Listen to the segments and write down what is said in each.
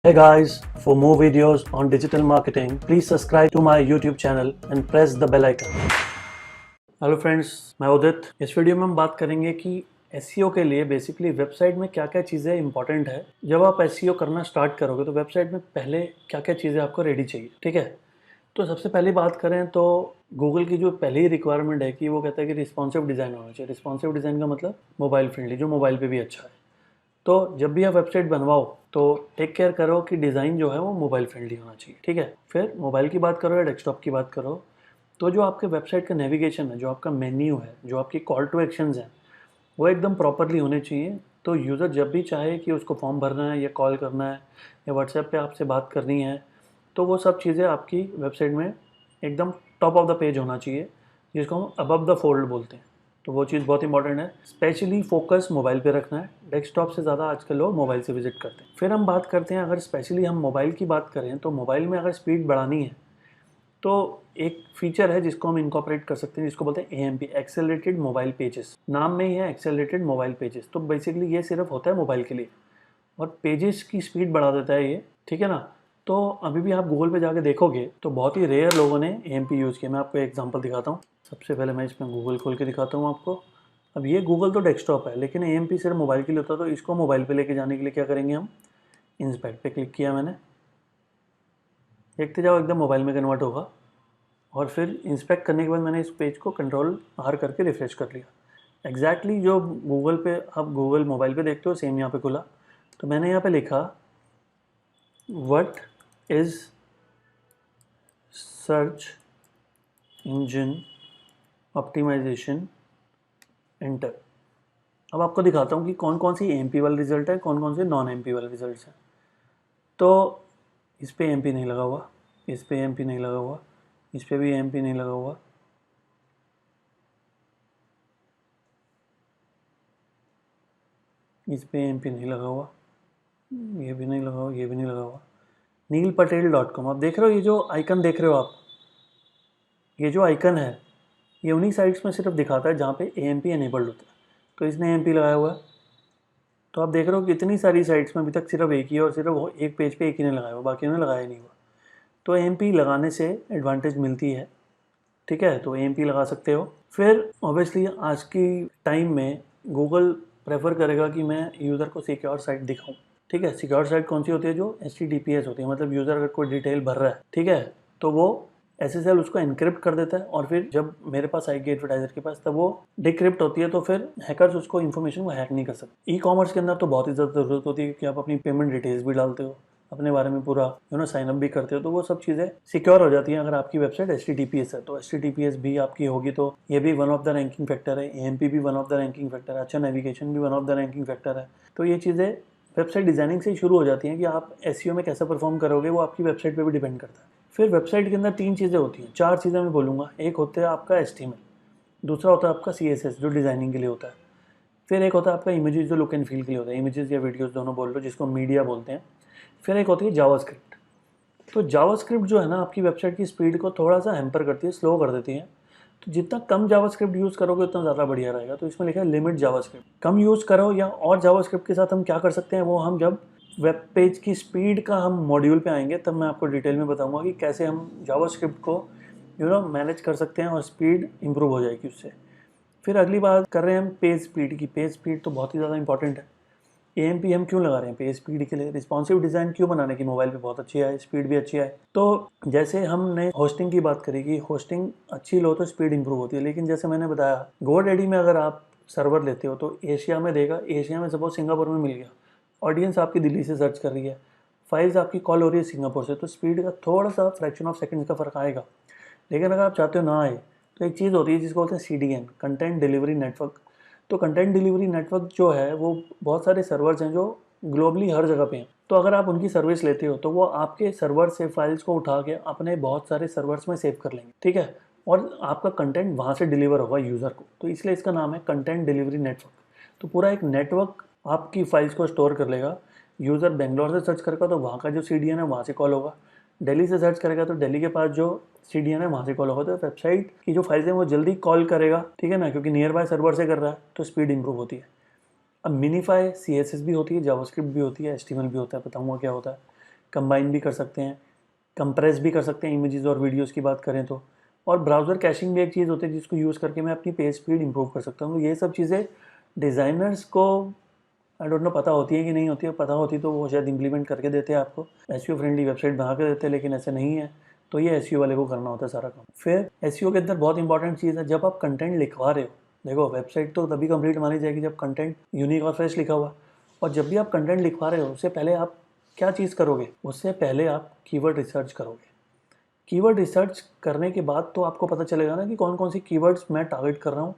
Hey guys, for more videos on digital marketing, please subscribe to my YouTube channel and press the bell icon. Hello friends, मैं उदित। इस video में हम बात करेंगे कि SEO के लिए बेसिकली वेबसाइट में क्या क्या चीज़ें इंपॉर्टेंट है। जब आप एसईओ करना स्टार्ट करोगे तो वेबसाइट में पहले क्या क्या चीज़ें आपको रेडी चाहिए, ठीक है। तो सबसे पहली बात करें तो गूगल की जो पहली रिक्वायरमेंट है कि वो कहता है कि रिस्पॉन्सिव डिज़ाइन होना चाहिए। रिस्पॉन्सिव डिज़ाइन का मतलब मोबाइल फ्रेंडली, जो मोबाइल पर भी अच्छा है। तो जब भी आप वेबसाइट बनवाओ तो टेक केयर करो कि डिज़ाइन जो है वो मोबाइल फ्रेंडली होना चाहिए, ठीक है। फिर मोबाइल की बात करो या डेस्कटॉप की बात करो, तो जो आपके वेबसाइट का नेविगेशन है, जो आपका मेन्यू है, जो आपकी कॉल टू एक्शंस हैं, वो एकदम प्रॉपरली होने चाहिए। तो यूज़र जब भी चाहे कि उसको फॉर्म भरना है या कॉल करना है या व्हाट्सएप पे आपसे बात करनी है, तो वो सब चीज़ें आपकी वेबसाइट में एकदम टॉप ऑफ द पेज होना चाहिए, जिसको हम अबव द फोल्ड बोलते हैं। तो वो चीज़ बहुत इंपॉर्टेंट है। स्पेशली फोकस मोबाइल पे रखना है, डेस्कटॉप से ज़्यादा आजकल लोग मोबाइल से विजिट करते हैं। फिर हम बात करते हैं, अगर स्पेशली हम मोबाइल की बात करें तो मोबाइल में अगर स्पीड बढ़ानी है तो एक फीचर है जिसको हम इनकॉर्पोरेट कर सकते हैं, जिसको बोलते हैं एएमपी, एक्सेलरेटेड मोबाइल पेजेस। नाम में ही है एक्सेलरेटेड मोबाइल पेजेस। तो बेसिकली ये सिर्फ होता है मोबाइल के लिए और पेजेस की स्पीड बढ़ा देता है ये, ठीक है ना। तो अभी भी आप गूगल पे जाके देखोगे तो बहुत ही रेयर लोगों ने एएमपी यूज़ किया। मैं आपको एग्जांपल दिखाता हूँ। सबसे पहले मैं इसमें गूगल खोल के दिखाता हूँ आपको। अब ये गूगल तो डेस्कटॉप है, लेकिन एएमपी सिर्फ मोबाइल के लिए होता है। तो इसको मोबाइल पे लेके जाने के लिए क्या करेंगे हम, इंस्पेक्ट पे क्लिक किया मैंने, देखते जाओ एकदम मोबाइल में कन्वर्ट होगा। और फिर इंस्पेक्ट करने के बाद मैंने इस पेज को कंट्रोल आर करके रिफ्रेश कर लिया। एग्जैक्टली जो गूगल पे आप गूगल मोबाइल पे देखते हो सेम यहाँ पे खुला। तो मैंने यहाँ पे लिखा what is search engine optimisation, enter. अब आपको दिखाता हूँ कि कौन कौन सी एमपी वाले रिजल्ट है, कौन कौन से नॉन एमपी वाले रिजल्ट हैं। तो इस पे एमपी नहीं लगा हुआ, इस पे एमपी नहीं लगा हुआ, इस पे भी एमपी नहीं लगा हुआ, इस पे एमपी नहीं लगा हुआ, ये भी नहीं लगा हुआ, ये भी नहीं लगा हुआ। neelpatel.com, आप देख रहे हो ये जो आइकन देख रहे हो आप, ये जो आइकन है ये उन्हीं साइट्स में सिर्फ दिखाता है जहाँ पे एएमपी एनेबल्ड होता है। तो इसने एएमपी लगाया हुआ है। तो आप देख रहे हो कि इतनी सारी साइट्स में अभी तक सिर्फ एक ही, और सिर्फ एक पेज पे एक ही ने लगाया हुआ, बाकी ने लगाया नहीं हुआ। तो एएमपी लगाने से एडवांटेज मिलती है, ठीक है। तो एएमपी लगा सकते हो। फिर ऑब्वियसली आज की टाइम में गूगल प्रेफर करेगा कि मैं यूज़र को सिक्योर साइट दिखाऊं, ठीक है। सिक्योर साइट कौन सी होती है, जो HTTPS होती है, मतलब यूज़र अगर कोई डिटेल भर रहा है, ठीक है, तो वो SSL उसको इनक्रिप्ट कर देता है और फिर जब मेरे पास आएगी एडवर्टाइजर के पास तब वो डिक्रिप्ट होती है। तो फिर हैकर्स उसको इन्फॉर्मेशन को हैक नहीं कर सकते। ई कॉमर्स के अंदर तो बहुत ही ज़्यादा ज़रूरत होती है कि आप अपनी पेमेंट डिटेल्स भी डालते हो, अपने बारे में पूरा साइन अप भी करते हो, तो वो सब चीज़ें सिक्योर हो जाती हैं अगर आपकी वेबसाइट HTTPS है। तो HTTPS भी आपकी होगी तो ये भी one of the ranking factor है, एएमपी भी one of the ranking factor है, अच्छा नेविगेशन भी one of the ranking factor है। तो ये चीज़ें वेबसाइट डिज़ाइनिंग से ही शुरू हो जाती हैं कि आप एसईओ में कैसे परफॉर्म करोगे, वो आपकी वेबसाइट पे भी डिपेंड करता है। फिर वेबसाइट के अंदर 3 चीज़ें होती हैं, 4 चीज़ें मैं बोलूँगा। एक होता है आपका HTML, दूसरा होता है आपका CSS जो डिज़ाइनिंग के लिए होता है, फिर एक होता है आपका इमेजेस जो लुक एंड फील के लिए होता है, इमेजेस या वीडियोस दोनों बोल लो, जिसको मीडिया बोलते हैं। फिर एक होती है जावास्क्रिप्ट। तो जावास्क्रिप्ट जो है ना आपकी वेबसाइट की स्पीड को थोड़ा सा हैम्पर करती है, स्लो कर देती है। तो जितना कम जावास्क्रिप्ट यूज़ करोगे उतना ज़्यादा बढ़िया रहेगा। तो इसमें लिखा है लिमिट जावास्क्रिप्ट, कम यूज़ करो। या और जावास्क्रिप्ट के साथ हम क्या कर सकते हैं, वो हम जब वेब पेज की स्पीड का हम मॉड्यूल पे आएंगे तब मैं आपको डिटेल में बताऊंगा कि कैसे हम जावास्क्रिप्ट को मैनेज कर सकते हैं और स्पीड इंप्रूव हो जाएगी उससे। फिर अगली बात कर रहे हैं हम पेज स्पीड की। पेज स्पीड तो बहुत ही ज़्यादा इंपॉर्टेंट है। एएमपी हम क्यों लगा रहे हैं पेज स्पीड के लिए, रिस्पॉन्सिव डिज़ाइन क्यों बनाने की, मोबाइल पे बहुत अच्छी है, स्पीड भी अच्छी है। तो जैसे हमने होस्टिंग की बात करी कि होस्टिंग अच्छी लो तो स्पीड इंप्रूव होती है, लेकिन जैसे मैंने बताया GoDaddy में अगर आप सर्वर लेते हो तो एशिया में देगा, एशिया में सपोज सिंगापुर में मिल गया, ऑडियंस आपकी दिल्ली से सर्च कर रही है, फाइल्स आपकी कॉल हो रही है सिंगापुर से, तो स्पीड का थोड़ा सा फ्रैक्शन ऑफ सेकेंड का फ़र्क आएगा। लेकिन अगर आप चाहते हो ना आए तो एक चीज़ होती है जिसको बोलते हैं CDN, कंटेंट डिलीवरी नेटवर्क। तो कंटेंट डिलीवरी नेटवर्क जो है वो बहुत सारे सर्वर्स हैं जो ग्लोबली हर जगह पे हैं। तो अगर आप उनकी सर्विस लेते हो तो वो आपके सर्वर से फाइल्स को उठा के अपने बहुत सारे सर्वर्स में सेव कर लेंगे, ठीक है। और आपका कंटेंट वहाँ से डिलीवर होगा यूज़र को, तो इसलिए इसका नाम है कंटेंट डिलीवरी नेटवर्क। तो पूरा एक नेटवर्क आपकी फाइल्स को स्टोर कर लेगा। यूज़र बेंगलोर से सर्च करेगा तो वहाँ का जो CDN है वहाँ से कॉल होगा, दिल्ली से सर्च करेगा तो दिल्ली के पास जो CDN है वहाँ से कॉल होगा, तो वेबसाइट की जो फाइल्स हैं वो जल्दी कॉल करेगा, ठीक है ना, क्योंकि नियर बाय सर्वर से कर रहा है तो स्पीड इंप्रूव होती है। अब मिनीफाई CSS भी होती है, जावास्क्रिप्ट भी होती है, HTML भी होता है, बताऊँगा क्या होता है। कंबाइन भी कर सकते हैं, कंप्रेस भी कर सकते हैं इमेजेस और वीडियोस की बात करें तो। और ब्राउज़र कैशिंग भी एक चीज़ होती है जिसको यूज़ करके मैं अपनी पेज स्पीड इंप्रूव कर सकता हूँ। तो ये सब चीज़ें डिज़ाइनर्स को आई डोंट नो पता होती है कि नहीं होती है, पता होती तो वो शायद इंप्लीमेंट करके देते हैं आपको, SEO फ्रेंडली वेबसाइट बना के देते हैं, लेकिन ऐसे नहीं है। तो ये SEO वाले को करना होता है सारा काम। फिर SEO के अंदर बहुत इंपॉर्टेंट चीज़ है, जब आप कंटेंट लिखवा रहे हो, देखो वेबसाइट तो तभी कंप्लीट मानी जाएगी जब कंटेंट यूनिक और फ्रेश लिखा हुआ। और जब भी आप कंटेंट लिखवा रहे हो उससे पहले आप क्या चीज़ करोगे, उससे पहले आप कीवर्ड रिसर्च करोगे। कीवर्ड रिसर्च करने के बाद तो आपको पता चलेगा ना कि कौन कौन सी कीवर्ड्स मैं टारगेट कर रहा हूँ,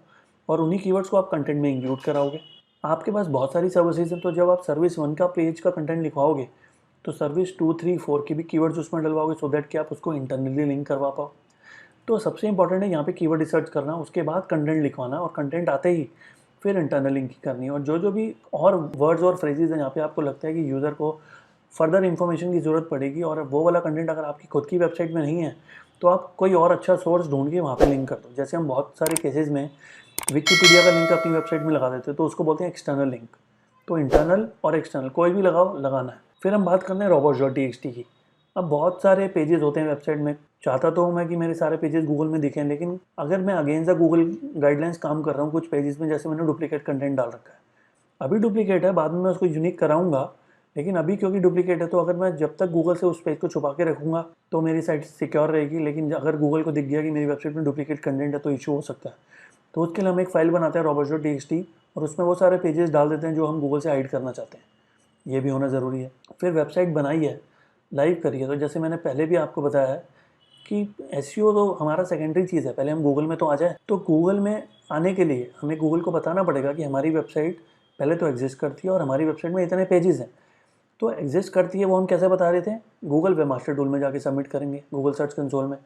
और उन्हीं कीवर्ड्स को आप कंटेंट में इंक्लूड कराओगे। आपके पास बहुत सारी सर्विसेज हैं, तो जब आप सर्विस 1 का पेज का कंटेंट लिखवाओगे तो सर्विस 2, 3, 4 की भी कीवर्ड्स उसमें डलवाओगे, सो दैट कि आप उसको इंटरनली लिंक करवा पाओ। तो सबसे इंपॉर्टेंट है यहाँ पे कीवर्ड रिसर्च करना, उसके बाद कंटेंट लिखवाना, और कंटेंट आते ही फिर इंटरनल लिंक करनी है। और जो जो भी और वर्ड्स और फ्रेजेज हैं यहाँ पे आपको लगता है कि यूज़र को फर्दर इन्फॉर्मेशन की ज़रूरत पड़ेगी और वो वाला कंटेंट अगर आपकी खुद की वेबसाइट में नहीं है, तो आप कोई और अच्छा सोर्स ढूंढ के वहाँ पे लिंक कर दो। जैसे हम बहुत सारे केसेस में विकिपीडिया का लिंक अपनी वेबसाइट में लगा देते हैं, तो उसको बोलते हैं एक्सटर्नल लिंक। तो इंटरनल और एक्सटर्नल कोई भी लगाओ, लगाना है। फिर हम बात करते हैं robots.txt की। अब बहुत सारे पेजेस होते हैं वेबसाइट में, चाहता तो हूँ मैं कि मेरे सारे पेजेस गूगल में दिखें, लेकिन अगर मैं अगेंस्ट द गूगल गाइडलाइंस काम कर रहा हूँ कुछ पेजेस में, जैसे मैंने डुप्लीकेट कंटेंट डाल रखा है, अभी डुप्लीकेट है, बाद में मैं उसको यूनिक कराऊंगा, लेकिन अभी क्योंकि डुप्लीकेट है तो अगर मैं जब तक गूगल से उस पेज को छुपा के रखूंगा तो मेरी साइट सिक्योर रहेगी। लेकिन अगर गूगल को दिख गया कि मेरी वेबसाइट में डुप्लीकेट कंटेंट है तो इशू हो सकता है। तो उसके लिए हम एक फ़ाइल बनाते हैं robots.txt, और उसमें वो सारे पेजेस डाल देते हैं जो हम गूगल से हाइड करना चाहते हैं। ये भी होना ज़रूरी है। फिर वेबसाइट बनाई है, लाइव करिए, तो जैसे मैंने पहले भी आपको बताया है कि SEO तो हमारा सेकेंडरी चीज़ है, पहले हम गूगल में तो आ जाए। तो गूगल में आने के लिए हमें गूगल को बताना पड़ेगा कि हमारी वेबसाइट पहले तो एग्जिस्ट करती है और हमारी वेबसाइट में इतने पेजेस हैं। तो एग्जिस्ट करती है वो हम कैसे बता रहे थे, गूगल वेबमास्टर टूल में जाके सबमिट करेंगे, गूगल सर्च कंसोल में।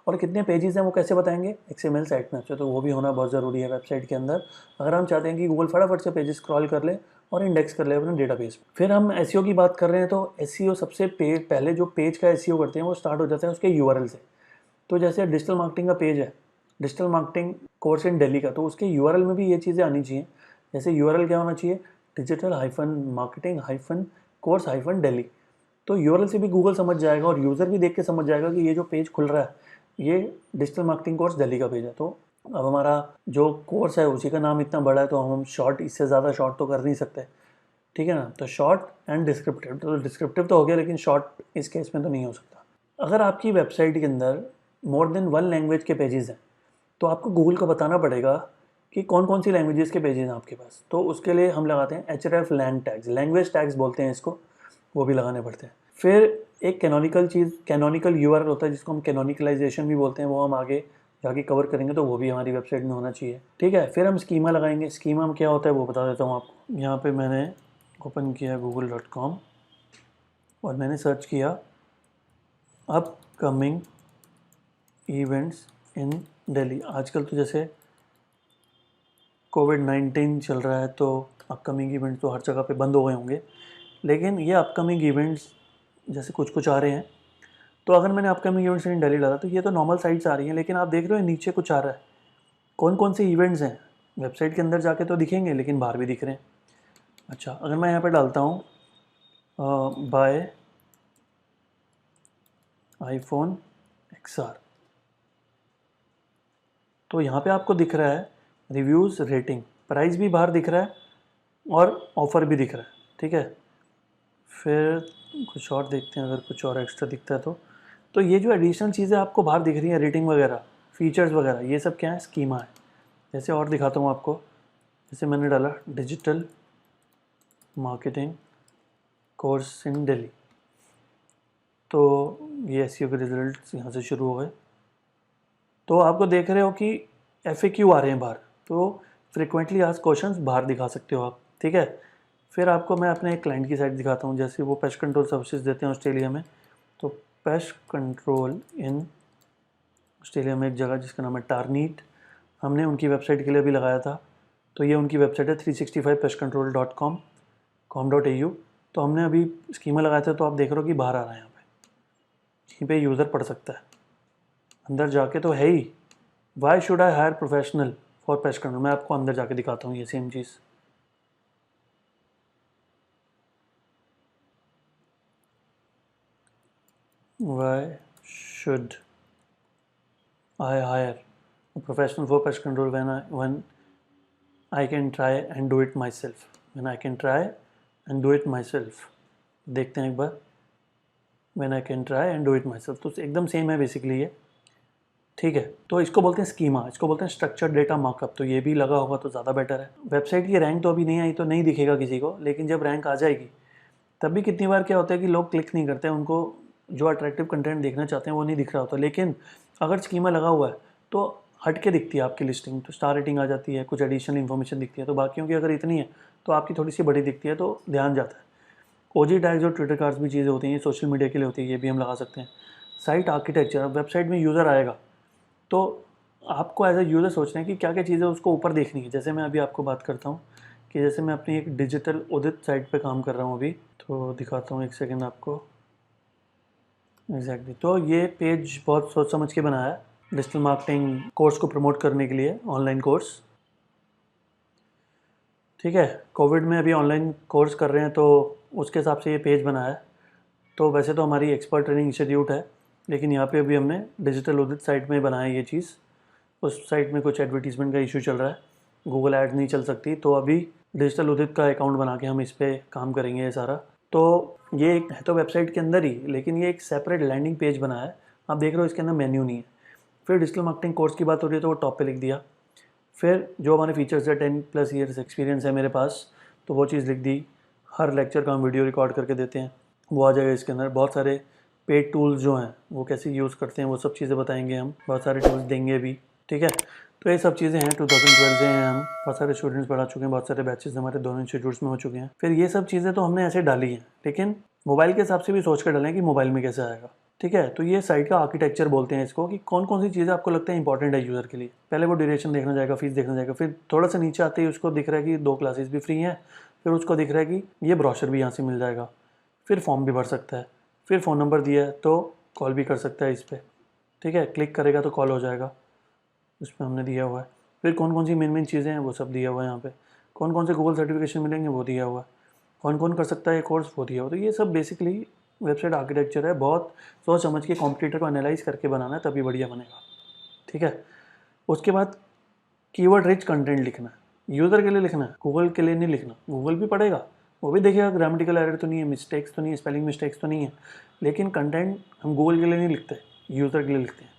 और कितने पेजेस हैं वो कैसे बताएंगे, XML साइट मैप से। तो वो भी होना बहुत ज़रूरी है वेबसाइट के अंदर, अगर हम चाहते हैं कि गूगल फटाफट से पेजेस स्क्रॉल कर ले और इंडेक्स कर ले अपने डेटाबेस। फिर हम SEO की बात कर रहे हैं, तो SEO सबसे पहले जो पेज का SEO करते हैं वो स्टार्ट हो जाता है उसके URL से। तो जैसे डिजिटल मार्केटिंग का पेज है, digital marketing course in Delhi का, तो उसके URL में भी ये चीज़ें आनी चाहिए। जैसे URL क्या होना चाहिए, digital-marketing-course-delhi। तो URL से भी गूगल समझ जाएगा और यूज़र भी देख के समझ जाएगा कि ये जो पेज खुल रहा है ये डिजिटल मार्केटिंग कोर्स दिल्ली का पेज है। तो अब हमारा जो कोर्स है उसी का नाम इतना बड़ा है, तो हम शॉर्ट, इससे ज़्यादा शॉर्ट तो कर नहीं सकते, ठीक है ना। तो शॉर्ट एंड डिस्क्रिप्टिव, तो डिस्क्रिप्टिव तो हो गया, लेकिन शॉर्ट इस केस में तो नहीं हो सकता। अगर आपकी वेबसाइट के अंदर मोर देन 1 लैंग्वेज के पेजेस हैं, तो आपको गूगल को बताना पड़ेगा कि कौन कौन सी लैंग्वेजेस के पेजेस हैं आपके पास। तो उसके लिए हम लगाते हैं href lang tags, language tags बोलते हैं इसको, वो भी लगाने पड़ते हैं। फिर एक कैनोनिकल चीज़, कैनोनिकल URL होता है जिसको हम कैनोनिकलाइजेशन भी बोलते हैं, वो हम आगे जाके कवर करेंगे, तो वो भी हमारी वेबसाइट में होना चाहिए, ठीक है। फिर हम स्कीमा लगाएंगे। स्कीमा क्या होता है वो बता देता हूँ आपको। यहाँ पे मैंने ओपन किया google.com और मैंने सर्च किया अपकमिंग इवेंट्स इन दिल्ली। आजकल तो जैसे कोविड-19 चल रहा है तो अपकमिंग इवेंट्स तो हर जगह पे बंद हो गए होंगे, लेकिन ये अपकमिंग इवेंट्स जैसे कुछ कुछ आ रहे हैं। तो अगर मैंने अपकमिंग इवेंट्स इन दिल्ली डाला तो ये तो नॉर्मल साइट्स आ रही हैं, लेकिन आप देख रहे हो नीचे कुछ आ रहा है। कौन कौन से इवेंट्स हैं, वेबसाइट के अंदर जाके तो दिखेंगे लेकिन बाहर भी दिख रहे हैं। अच्छा, अगर मैं यहाँ पे डालता हूँ बाय iPhone XR, तो यहाँ पे आपको दिख रहा है रिव्यूज़, रेटिंग, प्राइस भी बाहर दिख रहा है और ऑफ़र भी दिख रहा है, ठीक है। फिर कुछ और देखते हैं, अगर कुछ और एक्स्ट्रा दिखता है तो ये जो एडिशनल चीज़ें आपको बाहर दिख रही हैं, रेटिंग वगैरह, फीचर्स वगैरह, ये सब क्या है, स्कीमा है। जैसे और दिखाता हूँ आपको, जैसे मैंने डाला digital marketing course in Delhi, तो ये SEO के रिजल्ट्स यहाँ से शुरू हो गए। तो आपको देख रहे हो कि FAQ आ रहे हैं बाहर, तो फ्रिक्वेंटली आस्क्ड क्वेश्चंस बाहर दिखा सकते हो आप, ठीक है। फिर आपको मैं अपने एक क्लाइंट की साइट दिखाता हूँ, जैसे वो पेस्ट कंट्रोल सर्विसेज देते हैं ऑस्ट्रेलिया में। तो पेस्ट कंट्रोल इन ऑस्ट्रेलिया में एक जगह जिसका नाम है टारनीट, हमने उनकी वेबसाइट के लिए भी लगाया था। तो ये उनकी वेबसाइट है 365pestcontrol.com.au। तो हमने अभी स्कीमा लगाया था, तो आप देख रहे हो कि बाहर आ रहा है यहाँ पे। यहीं पे यूज़र पढ़ सकता है, अंदर जाके तो है ही। Why should I hire professional for pest control, मैं आपको अंदर जाके दिखाता हूँ ये सेम चीज़। Why should I hire professional for pest control when I can try and do it myself, when I can try and do it myself। देखते हैं एक बार, when I can try and do it myself, तो एकदम same है basically ये, ठीक है। तो इसको बोलते हैं स्कीमा, इसको बोलते हैं स्ट्रक्चर्ड डेटा मार्कअप। तो ये भी लगा होगा तो ज़्यादा बेटर है। वेबसाइट की रैंक तो अभी नहीं आई तो नहीं दिखेगा किसी को, लेकिन जब रैंक आ जाएगी तब भी कितनी बार क्या होता है कि लोग क्लिक नहीं करते हैं, उनको जो अट्रैक्टिव कंटेंट देखना चाहते हैं वो नहीं दिख रहा होता। लेकिन अगर स्कीमा लगा हुआ है तो हट के दिखती है आपकी लिस्टिंग, तो स्टार रेटिंग आ जाती है, कुछ एडिशनल इन्फॉर्मेशन दिखती है। तो बाकियों की अगर इतनी है तो आपकी थोड़ी सी बड़ी दिखती है, तो ध्यान जाता है। ओजी टैग्स और ट्विटर कार्ड्स भी चीज़ें होती हैं, सोशल मीडिया के लिए होती है, ये भी हम लगा सकते हैं। साइट आर्किटेक्चर, अब वेबसाइट में यूज़र आएगा तो आपको एज ए यूज़र सोचना है कि क्या क्या चीज़ें उसको ऊपर देखनी है। जैसे मैं अभी आपको बात करता हूँ कि जैसे मैं अपनी एक डिजिटल उदित साइट पे काम कर रहा हूँ अभी, तो दिखाता हूँ एक सेकेंड आपको। एग्जैक्टली तो ये पेज बहुत सोच समझ के बनाया है डिजिटल मार्केटिंग कोर्स को प्रमोट करने के लिए, ऑनलाइन कोर्स, ठीक है। कोविड में अभी ऑनलाइन कोर्स कर रहे हैं तो उसके हिसाब से ये पेज बनाया है। तो वैसे तो हमारी एक्सपर्ट ट्रेनिंग इंस्टीट्यूट है, लेकिन यहाँ पे अभी हमने डिजिटल उदित साइट में बनाया ये चीज़। उस साइट में कुछ एडवर्टीजमेंट का इशू चल रहा है, गूगल एड्स नहीं चल सकती, तो अभी डिजिटल उदित का अकाउंट बना के हम इस पर काम करेंगे ये सारा। तो ये एक है तो वेबसाइट के अंदर ही, लेकिन ये एक सेपरेट लैंडिंग पेज बनाया है। आप देख रहे हो इसके अंदर मेन्यू नहीं है। फिर डिजिटल मार्केटिंग कोर्स की बात हो रही है तो वो टॉप पे लिख दिया। फिर जो हमारे फीचर्स है, 10+ ईयर्स एक्सपीरियंस है मेरे पास, तो वो चीज़ लिख दी। हर लेक्चर का हम वीडियो रिकॉर्ड करके देते हैं, वो आ जाएगा इसके अंदर। बहुत सारे पेड टूल्स जो हैं वो कैसे यूज़ करते हैं वो सब चीज़ें बताएंगे हम, बहुत सारे टूल्स देंगे भी, ठीक है। तो ये सब चीज़ें हैं 2012 से हैं, हम बहुत सारे स्टूडेंट्स पढ़ा चुके हैं, बहुत सारे बैचेस हमारे दोनों इंस्टीट्यूट्स में हो चुके हैं। फिर ये सब चीज़ें तो हमने ऐसे डाली हैं, लेकिन मोबाइल के हिसाब से भी सोच कर डालें कि मोबाइल में कैसे आएगा, ठीक है। तो ये साइट का आर्किटेक्चर बोलते हैं इसको, कि कौन कौन सी चीज़ें आपको लगता है इंपॉर्टेंट है यूज़र के लिए। पहले वो ड्यूरेशन देखना जाएगा, फीस देखना जाएगा, फिर थोड़ा सा नीचे आते ही उसको दिख रहा है कि 2 क्लासेस भी फ्री हैं, फिर उसको दिख रहा है कि ये ब्रोशर भी यहाँ से मिल जाएगा, फिर फॉर्म भी भर सकता है, फिर फ़ोन नंबर दिया है तो कॉल भी कर सकता है इस पर, ठीक है। क्लिक करेगा तो कॉल हो जाएगा, उसमें हमने दिया हुआ है। फिर कौन कौन सी मेन चीज़ें हैं वो सब दिया हुआ है यहाँ पे। कौन कौन से गूगल सर्टिफिकेशन मिलेंगे वो दिया हुआ है। कौन कौन कर सकता है ये कोर्स वो दिया हुआ। तो ये सब बेसिकली वेबसाइट आर्किटेक्चर है। बहुत सोच समझ के कॉम्पिटिटर को एनालाइज करके बनाना है, तभी बढ़िया बनेगा, ठीक है। उसके बाद कीवर्ड रिच कंटेंट लिखना है, यूज़र के लिए लिखना है, गूगल के लिए नहीं लिखना। गूगल भी पढ़ेगा, वो भी देखेगा ग्रामेटिकल एरर तो नहीं है, मिस्टेक्स तो नहीं है, स्पेलिंग मिस्टेक्स तो नहीं है, लेकिन कंटेंट हम गूगल के लिए नहीं लिखते, यूज़र के लिए लिखते हैं।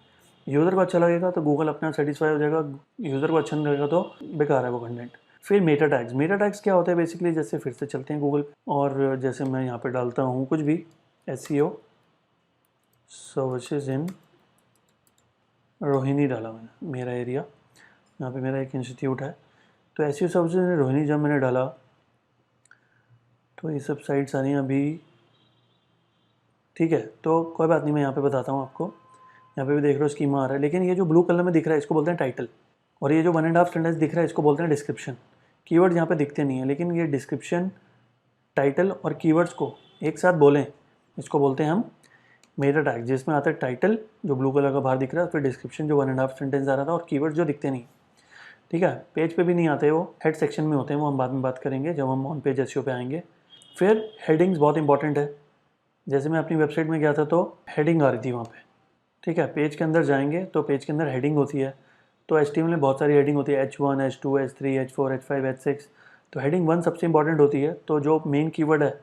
यूज़र को अच्छा लगेगा तो गूगल अपना सेटिस्फाई हो जाएगा, यूज़र को अच्छा नहीं लगेगा तो बेकार है वो कंटेंट। फिर मेटा टैग्स, मेटा टैग्स क्या होता है बेसिकली, जैसे फिर से चलते हैं गूगल और जैसे मैं यहाँ पे डालता हूँ कुछ भी, SEO सर्विसेज इन रोहिणी डाला मैंने, मेरा एरिया, यहाँ पे मेरा एक इंस्टीट्यूट है, तो SEO सर्विसेज इन रोहिणी जब मैंने डाला तो ये सब साइट्स आ रही हैं अभी, ठीक है। तो कोई बात नहीं, मैं यहाँ पे बताता हूँ आपको। यहाँ पे भी देख रहे हो स्कीमा आ रहा है, लेकिन ये जो ब्लू कलर में दिख रहा है इसको बोलते हैं टाइटल, और ये जो 1.5 सेंटेंस दिख रहा है इसको बोलते हैं डिस्क्रिप्शन। कीवर्ड यहाँ पे दिखते नहीं है, लेकिन ये डिस्क्रिप्शन, टाइटल और कीवर्ड्स को एक साथ बोलें, इसको बोलते हैं हम मेटा टैग, जिसमें आता है टाइटल जो ब्लू कलर का बाहर दिख रहा है, फिर डिस्क्रिप्शन जो 1.5 सेंटेंस आ रहा था, और कीवर्ड जो दिखते नहीं, ठीक है। पेज पे भी नहीं आते, वो हेड सेक्शन में होते हैं, वो हम बाद में बात करेंगे जब हम ऑन पेज SEO पे आएंगे। फिर हेडिंग्स बहुत इंपॉर्टेंट है। जैसे मैं अपनी वेबसाइट में गया था तो हेडिंग आ रही थी वहाँ पे, ठीक है। पेज के अंदर जाएंगे तो पेज के अंदर हेडिंग होती है, तो HTML में बहुत सारी हेडिंग होती है, H1, H2, H3, H4, H5, H6। तो हेडिंग 1 सबसे इंपॉर्टेंट होती है, तो जो मेन कीवर्ड है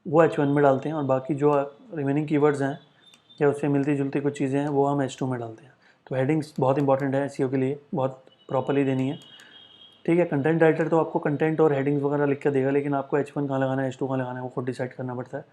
वो H1 में डालते हैं, और बाकी जो रिमेनिंग कीवर्ड्स हैं या उससे मिलती जुलती कुछ चीज़ें हैं वो हम H2 में डालते हैं। तो हेडिंग्स बहुत इंपॉर्टेंट है SEO के लिए, बहुत प्रॉपरली देनी है, ठीक है। कंटेंट राइटर तो आपको कंटेंट और हेडिंग्स वगैरह लिख के देगा, लेकिन आपको H1 कहाँ लगाना है, H2 कहाँ लगाना है, वो खुद डिसाइड करना पड़ता है।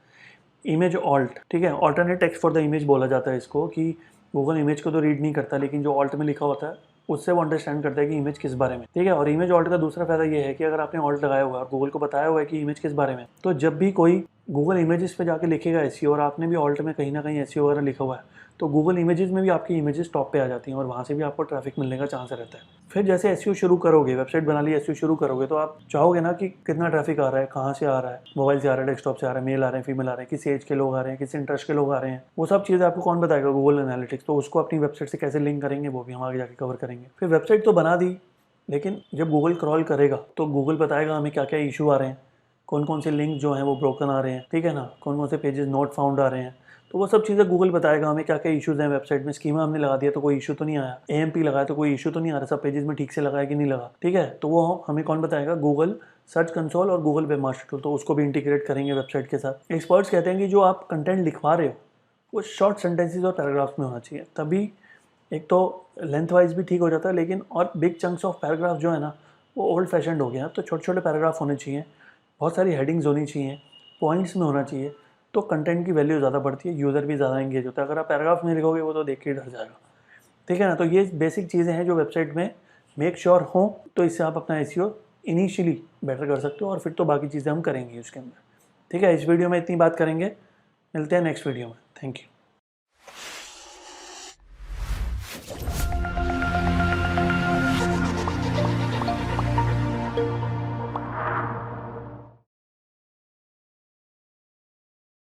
इमेज ऑल्ट, ठीक है, alternate text for the image बोला जाता है इसको, कि गूगल इमेज को तो रीड नहीं करता, लेकिन जो ऑल्ट में लिखा होता है उससे वो अंडरस्टैंड करता है कि इमेज किस बारे में, ठीक है। और इमेज ऑल्ट का दूसरा फायदा ये है कि अगर आपने ऑल्ट लगाया हुआ है और गूगल को बताया हुआ है कि इमेज किस बारे में, तो जब भी कोई गूगल इमेजेस पे जाके लिखेगा SEO और आपने भी ऑल्ट में कहीं ना कहीं SEO वगैरह लिखा हुआ है, तो गूगल इमेजेस में भी आपकी इमेजेस टॉप पे आ जाती हैं और वहाँ से भी आपको ट्रैफिक मिलने का चांस रहता है। फिर जैसे एसईओ शुरू करोगे, वेबसाइट बना ली, एसईओ शुरू करोगे, तो आप चाहोगे ना कि कितना ट्रैफिक आ रहा है, कहाँ से आ रहा है, मोबाइल से आ रहा है, डेस्कटॉप से आ रहा है, मेल आ रहे हैं, फीमेल आ रहे हैं, किस एज के लोग आ रहे हैं, किस इंटरेस्ट के लोग आ रहे हैं, वो सब चीज़ें आपको कौन बताएगा? Google analytics. तो उसको अपनी वेबसाइट से कैसे लिंक करेंगे वो भी हम आगे जाके कवर करेंगे। फिर वेबसाइट तो बना दी, लेकिन जब गूगल क्रॉल करेगा तो गूगल बताएगा हमें क्या क्या इशू आ रहे हैं, कौन कौन से लिंक जो हैं वो ब्रोकन आ रहे हैं, ठीक है ना, कौन कौन से पेजेस नॉट फाउंड आ रहे हैं। तो वो सब चीज़ें गूगल बताएगा हमें क्या क्या इशूज़ हैं वेबसाइट में। स्कीमा हमने लगा दिया तो कोई इशू तो नहीं आया, एएमपी लगाया तो कोई इशू तो नहीं आ रहा, सब पेजेस में ठीक से लगाया कि नहीं लगा, ठीक है। तो वो हमें कौन बताएगा? गूगल सर्च कंसोल और गूगल वेब मास्टर टूल। तो उसको भी इंटीग्रेट करेंगे वेबसाइट के साथ। एक्सपर्ट्स कहते हैं कि जो आप कंटेंट लिखवा रहे हो वो शॉर्ट सेंटेंसेज और पैराग्राफ्स में होना चाहिए, तभी एक तो लेंथ वाइज भी ठीक हो जाता है, लेकिन और बिग चंक्स ऑफ पैराग्राफ जो है ना वो ओल्ड फैशनड हो गया है। तो छोटे छोटे पैराग्राफ होने चाहिए, बहुत सारी हेडिंग्स होनी चाहिए, पॉइंट्स में होना चाहिए, तो कंटेंट की वैल्यू ज़्यादा बढ़ती है, यूज़र भी ज़्यादा एंगेज होता है। अगर आप पैराग्राफ में लिखोगे वो तो देख के डर जाएगा, ठीक है ना। तो ये बेसिक चीज़ें हैं जो वेबसाइट में मेक श्योर हों, तो इससे आप अपना एसईओ इनिशियली बेटर कर सकते हो और फिर तो बाकी चीज़ें हम करेंगे उसके अंदर, ठीक है। इस वीडियो में इतनी बात करेंगे, मिलते हैं नेक्स्ट वीडियो में। Thank you.